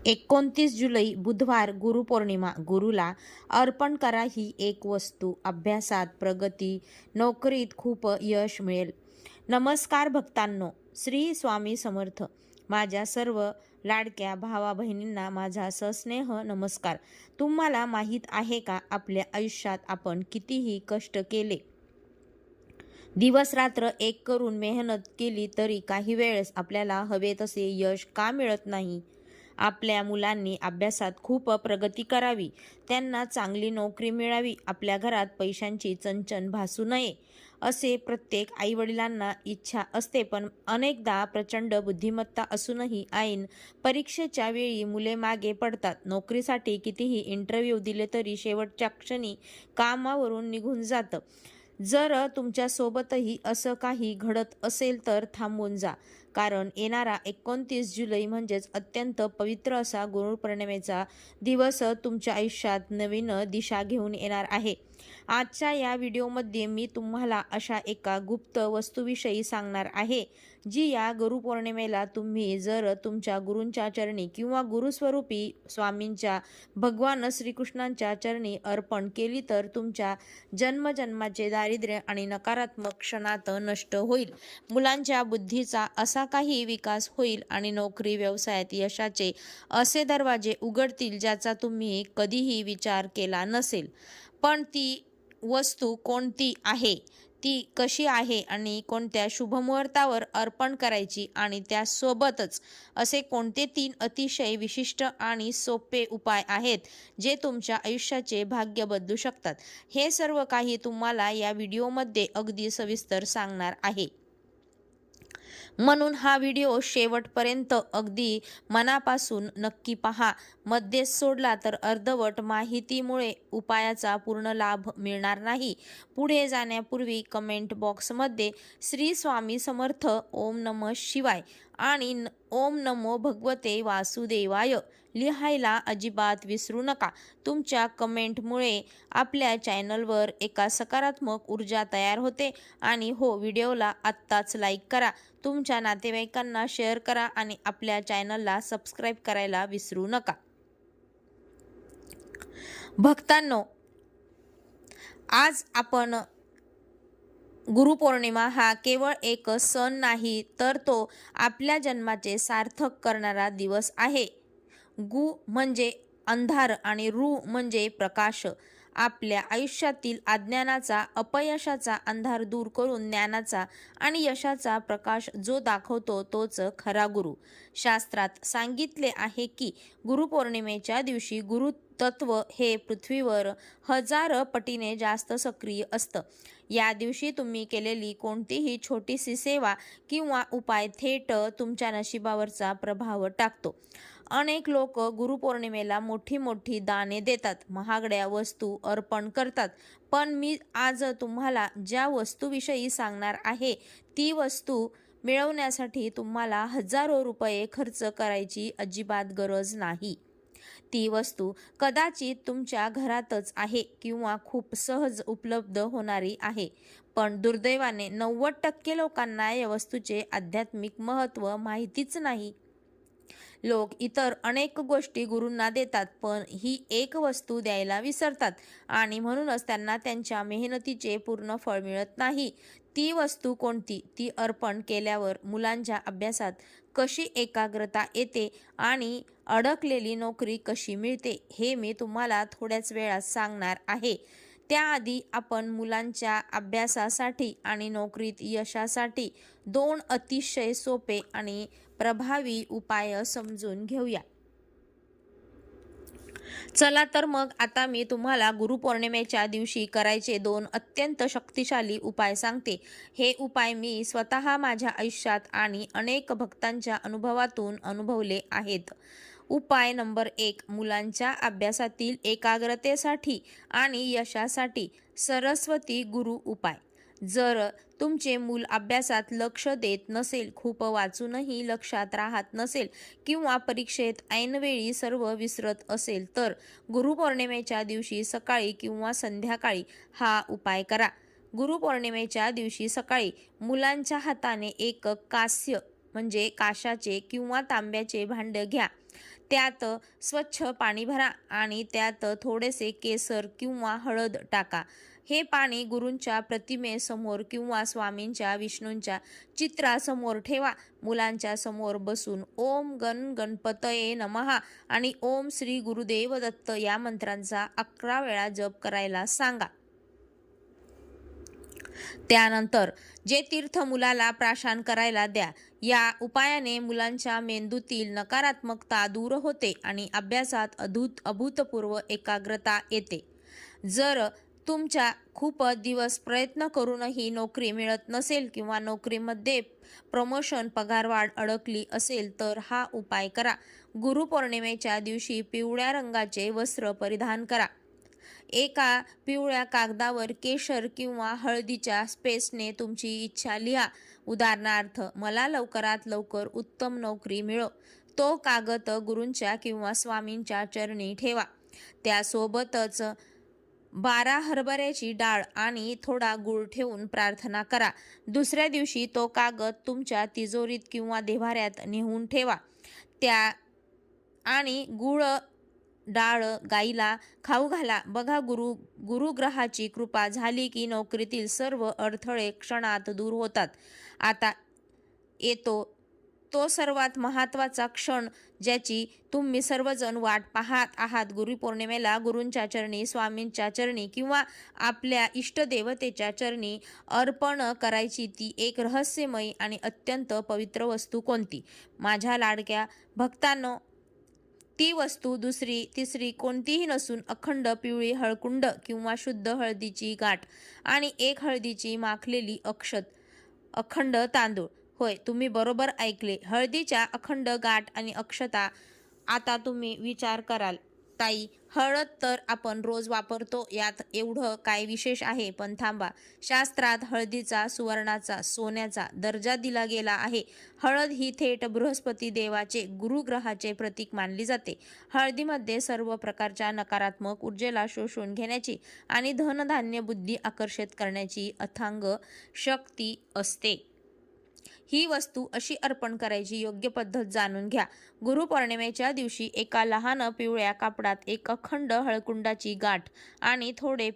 29 जुलै बुधवार गुरुपौर्णिमा. गुरुला अर्पण करा ही एक वस्तू. अभ्यासात प्रगती, नोकरीत खूप यश मिळेल. नमस्कार भक्तांनो, श्री स्वामी समर्थ. माझ्या सर्व लाडक्या भावा बहिणींना माझा सस्नेह नमस्कार. तुम्हाला माहीत आहे का, आपल्या आयुष्यात आपण कितीही कष्ट केले, दिवस रात्र एक करून मेहनत केली, तरी काही वेळेस आपल्याला हवे तसे यश का मिळत नाही? आपल्या मुलांनी अभ्यासात खूप प्रगती करावी, त्यांना चांगली नोकरी मिळावी, आपल्या घरात पैशांची चणचण भासू नये, असे प्रत्येक आईवडिलांना इच्छा असते. पण अनेकदा प्रचंड बुद्धिमत्ता असूनही ऐन परीक्षेच्या वेळी मुले मागे पडतात. नोकरीसाठी कितीही इंटरव्ह्यू दिले तरी शेवटच्या क्षणी कामावरून निघून जातं. जर तुमच्यासोबतही असं काही घडत असेल तर थांबून जा, कारण येणारा 29 जुलै म्हणजेच अत्यंत पवित्र असा गुरुपौर्णिमेचा दिवस तुमच्या आयुष्यात नवीन दिशा घेऊन येणार आहे. आजच्या या व्हिडिओमध्ये मी तुम्हाला अशा एका गुप्त वस्तूविषयी सांगणार आहे, जी या गुरुपौर्णिमेला तुम्ही जर तुमच्या गुरूंच्या चरणी किंवा गुरुस्वरूपी स्वामींच्या, भगवान श्रीकृष्णांच्या चरणी अर्पण केली तर तुमच्या जन्मजन्माचे दारिद्र्य आणि नकारात्मक क्षणात नष्ट होईल. मुलांच्या बुद्धीचा असा काही विकास होईल आणि नोकरी व्यवसायात यशाचे असे दरवाजे उघडतील ज्याचा तुम्ही कधीही विचार केला नसेल. पण ती वस्तू कोणती आहे, ती कशी आहे आणि कोणत्या शुभमुहूर्तावर अर्पण करायची, आणि त्यासोबतच असे कोणते 3 अतिशय विशिष्ट आणि सोपे उपाय आहेत जे तुमच्या आयुष्याचे भाग्य बदलू शकतात, हे सर्व काही तुम्हाला या व्हिडिओमध्ये अगदी सविस्तर सांगणार आहे. म्हणून हा व्हिडिओ शेवटपर्यंत अगदी मनापासून नक्की पहा. मध्येच सोडला तर अर्धवट माहितीमुळे उपायाचा पूर्ण लाभ मिळणार नाही. पुढे जाण्यापूर्वी कमेंट बॉक्समध्ये श्री स्वामी समर्थ, ओम नमः शिवाय आणि ओम नमो भगवते वासुदेवाय लिहायला अजिबात विसरू नका. तुमच्या कमेंटमुळे आपल्या चॅनलवर एका सकारात्मक ऊर्जा तयार होते. आणि हो, व्हिडिओला आत्ताच लाईक करा, तुमच्या नातेवाईकांना शेअर करा आणि आपल्या चॅनलला सबस्क्राईब करायला विसरू नका. भक्तांनो, आज आपण गुरुपौर्णिमा हा केवळ एक सण नाही, तर तो आपल्या जन्माचे सार्थक करणारा दिवस आहे. गु म्हणजे अंधार आणि रू म्हणजे प्रकाश. आपल्या आयुष्यातील अज्ञानाचा, अपयशाचा अंधार दूर करून ज्ञानाचा आणि यशाचा प्रकाश जो दाखवतो तोच खरा गुरु. शास्त्रात सांगितले आहे की गुरुपौर्णिमेच्या दिवशी गुरुतत्व हे पृथ्वीवर 1000 पटीने जास्त सक्रिय असतं. या दिवशी तुम्ही केलेली कोणतीही छोटीशी सेवा किंवा उपाय थेट तुमच्या नशिबावरचा प्रभाव टाकतो. अनेक लोक गुरुपौर्णिमेला मोठी मोठी दाने देतात, महागड्या वस्तू अर्पण करतात. पण मी आज तुम्हाला ज्या वस्तूविषयी सांगणार आहे, ती वस्तू मिळवण्यासाठी तुम्हाला हजारो रुपये खर्च करायची अजिबात गरज नाही. ती वस्तू कदाचित तुमच्या घरातच आहे किंवा खूप सहज उपलब्ध होणारी आहे. पण दुर्दैवाने 90% लोकांना या वस्तूचे आध्यात्मिक महत्त्व माहितीच नाही. लोक इतर अनेक गोष्टी गुरूंना देतात, पण ही एक वस्तू द्यायला विसरतात आणि म्हणूनच त्यांना त्यांच्या मेहनतीचे पूर्ण फळ मिळत नाही. ती वस्तू कोणती? ती अर्पण केल्यावर मुलांच्या अभ्यासात कशी एकाग्रता येते आणि अडकलेली नोकरी कशी मिळते, हे मी तुम्हाला थोड्याच वेळात सांगणार आहे. त्याआधी आपण मुलांच्या अभ्यासासाठी आणि नोकरीत यशासाठी 2 अतिशय सोपे आणि प्रभावी उपाय समजून घेऊया. चला तर मग आता मी तुम्हाला गुरुपौर्णिमेच्या दिवशी करायचे 2 अत्यंत शक्तिशाली उपाय सांगते. हे उपाय मी स्वतः माझ्या आयुष्यात आणि अनेक भक्तांच्या अनुभवातून अनुभवले आहेत. उपाय नंबर 1, मुलांच्या अभ्यासातील एकाग्रतेसाठी आणि यशासाठी सरस्वती गुरु उपाय. जर तुमचे मूल अभ्यासात लक्ष देत नसेल, खूप वाचूनही लक्षात राहत नसेल किंवा परीक्षेत ऐनवेळी सर्व विसरत असेल, तर गुरुपौर्णिमेच्या दिवशी सकाळी किंवा संध्याकाळी हा उपाय करा. गुरुपौर्णिमेच्या दिवशी सकाळी मुलांच्या हाताने एक कास्य म्हणजे काशाचे किंवा तांब्याचे भांड घ्या. त्यात स्वच्छ पाणी भरा आणि त्यात थोडेसे केसर किंवा हळद टाका. हे पाणी गुरूंच्या प्रतिमेसमोर किंवा स्वामींच्या विष्णूंच्या चित्रासमोर ठेवा. मुलांच्या समोर बसून ओम गण गणपतये नमः आणि ओम श्री गुरुदेव दत्त या मंत्रांचा 11 वेळा जप करायला सांगा. त्यानंतर जे तीर्थ मुलाला प्राशन करायला द्या. या उपायाने मुलांच्या मेंदूतील नकारात्मकता दूर होते आणि अभ्यासात अभूतपूर्व एकाग्रता येते. जर तुमच्या खूप दिवस प्रयत्न करूनही नोकरी मिळत नसेल किंवा नोकरीमध्ये प्रमोशन पगारवाढ अडकली असेल तर हा उपाय करा. गुरुपौर्णिमेच्या दिवशी पिवळ्या रंगाचे वस्त्र परिधान करा. एका पिवळ्या कागदावर केशर किंवा हळदीच्या स्पेसने तुमची इच्छा लिहा. उदाहरणार्थ, मला लवकरात लवकर उत्तम नोकरी मिळो. तो कागद गुरूंच्या किंवा स्वामींच्या चरणी ठेवा. त्यासोबतच 12 हरभऱ्याची डाळ आणि थोडा गूळ ठेवून प्रार्थना करा. दुसऱ्या दिवशी तो कागद तुमच्या तिजोरीत किंवा देव्हाऱ्यात नेऊन ठेवा. आणि गूळ डाळ गाईला खाऊ घाला. बघा, गुरुग्रहाची कृपा झाली की नोकरीतील सर्व अडथळे क्षणात दूर होतात. आता येतो तो सर्वात महत्त्वाचा क्षण ज्याची तुम्ही सर्वजण वाट पाहत आहात. गुरुपौर्णिमेला गुरूंच्या चरणी, स्वामींच्या चरणी किंवा आपल्या इष्टदेवतेच्या चरणी अर्पण करायची ती एक रहस्यमयी आणि अत्यंत पवित्र वस्तू कोणती? माझ्या लाडक्या भक्तांनो, ती वस्तू दुसरी तिसरी कोणतीही नसून अखंड पिवळी हळकुंड किंवा शुद्ध हळदीची गाठ आणि एक हळदीची माखलेली अखंड तांदूळ. होय, तुम्ही बरोबर ऐकले. हळदीच्या अखंड गाठ आणि अक्षता. आता तुम्ही विचार कराल, ताई, हळद तर आपण रोज वापरतो, यात एवढं काय विशेष आहे? पण थांबा, शास्त्रात हळदीचा सुवर्णाचा, सोन्याचा दर्जा दिला गेला आहे. हळद ही थेट बृहस्पती देवाचे, गुरुग्रहाचे प्रतीक मानली जाते. हळदीमध्ये सर्व प्रकारच्या नकारात्मक ऊर्जेला शोषून घेण्याची आणि धनधान्य बुद्धी आकर्षित करण्याची अथांग शक्ती असते. ही वस्तू अशी अर्पण करायची योग्य पद्धत जाणून घ्या. गुरुपौर्णिमेच्या दिवशी एका लहान पिवळ्या कापडात एक अखंड हळकुंडाची गाठ आणि थोडे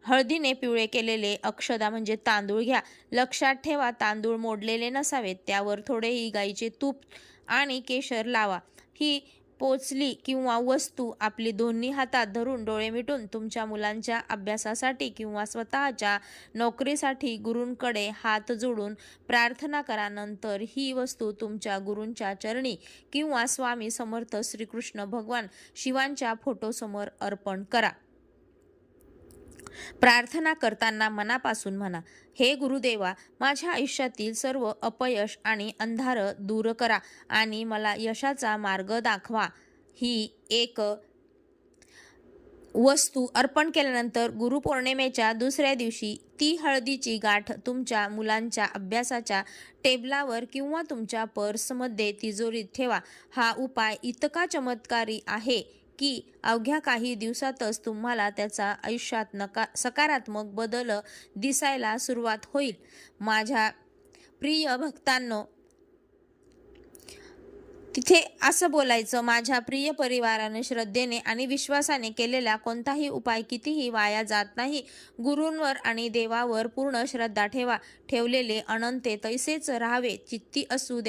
हळदीने पिवळे केलेले अक्षदा म्हणजे तांदूळ घ्या. लक्षात ठेवा, तांदूळ मोडलेले नसावेत. त्यावर थोडेही गाईचे तूप आणि केशर लावा. ही पोचली किंवा वस्तू आपली दोन्ही हातात धरून डोळे मिटून तुमच्या मुलांच्या अभ्यासासाठी किंवा स्वतःच्या नोकरीसाठी गुरूंकडे हात जोडून प्रार्थना करा. नंतर ही वस्तू तुमच्या गुरूंच्या चरणी किंवा स्वामी समर्थ श्रीकृष्ण भगवान शिवांच्या फोटोसमोर अर्पण करा. प्रार्थना करताना मनापासून म्हणा, हे गुरुदेवा, माझ्या आयुष्यातील सर्व अपयश आणि अंधार दूर करा आणि मला यशाचा मार्ग दाखवा. ही एक वस्तू अर्पण केल्यानंतर गुरुपौर्णिमेच्या दुसऱ्या दिवशी ती हळदीची गाठ तुमच्या मुलांच्या अभ्यासाच्या टेबलावर किंवा तुमच्या पर्समध्ये तिजोरीत ठेवा. हा उपाय इतका चमत्कारी आहे की अवघ्या काही दिवसातच तुम्हाला त्याचा आयुष्यात सकारात्मक बदल दिसायला सुरुवात होईल. माझ्या प्रिय भक्तांनो, तिथे असं बोलायचं, माझ्या प्रिय परिवाराने श्रद्धेने आणि विश्वासाने केलेला कोणताही उपाय कितीही वाया जात नाही. गुरूंवर आणि देवावर पूर्ण श्रद्धा ठेवा. ठेवलेले अनंते तैसेच राहावे, चित्ती असू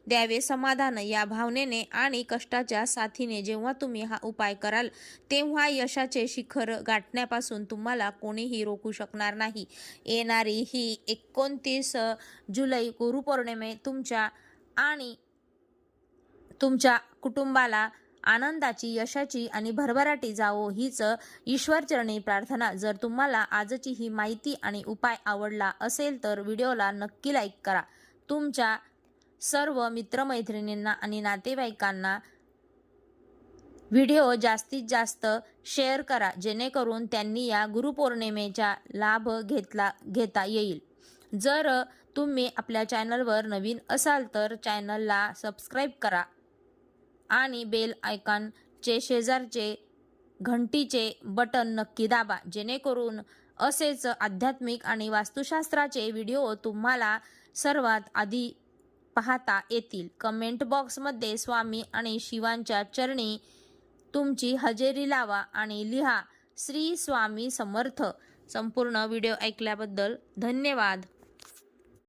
द्यावे समाधान. या भावनेने आणि कष्टाच्या साथीने जेव्हा तुम्ही हा उपाय कराल तेव्हा यशाचे शिखर गाठण्यापासून तुम्हाला कोणीही रोखू शकणार नाही. येणारी ही 29 जुलै गुरुपौर्णिमे तुमच्या आणि तुमच्या कुटुंबाला आनंदाची, यशाची आणि भरभराटी जावो हीच ईश्वरचरणी प्रार्थना. जर तुम्हाला आजची ही माहिती आणि उपाय आवडला असेल तर व्हिडिओला नक्की लाईक करा. तुमच्या सर्व मित्रमैत्रिणींना आणि नातेवाईकांना व्हिडिओ जास्तीत जास्त शेअर करा, जेणेकरून त्यांनी या गुरुपौर्णिमेचा लाभ घेता येईल. जर तुम्ही आपल्या चॅनलवर नवीन असाल तर चॅनलला सबस्क्राईब करा आणि बेल आयकॉनचे शेजारचे घंटीचे बटन नक्की दाबा, जेणेकरून असेच आध्यात्मिक आणि वास्तुशास्त्राचे व्हिडिओ तुम्हाला सर्वात आधी पाहता येतील. कमेंट बॉक्समध्ये स्वामी आणि शिवांच्या चरणी तुमची हजेरी लावा आणि लिहा श्री स्वामी समर्थ. संपूर्ण व्हिडिओ ऐकल्याबद्दल धन्यवाद.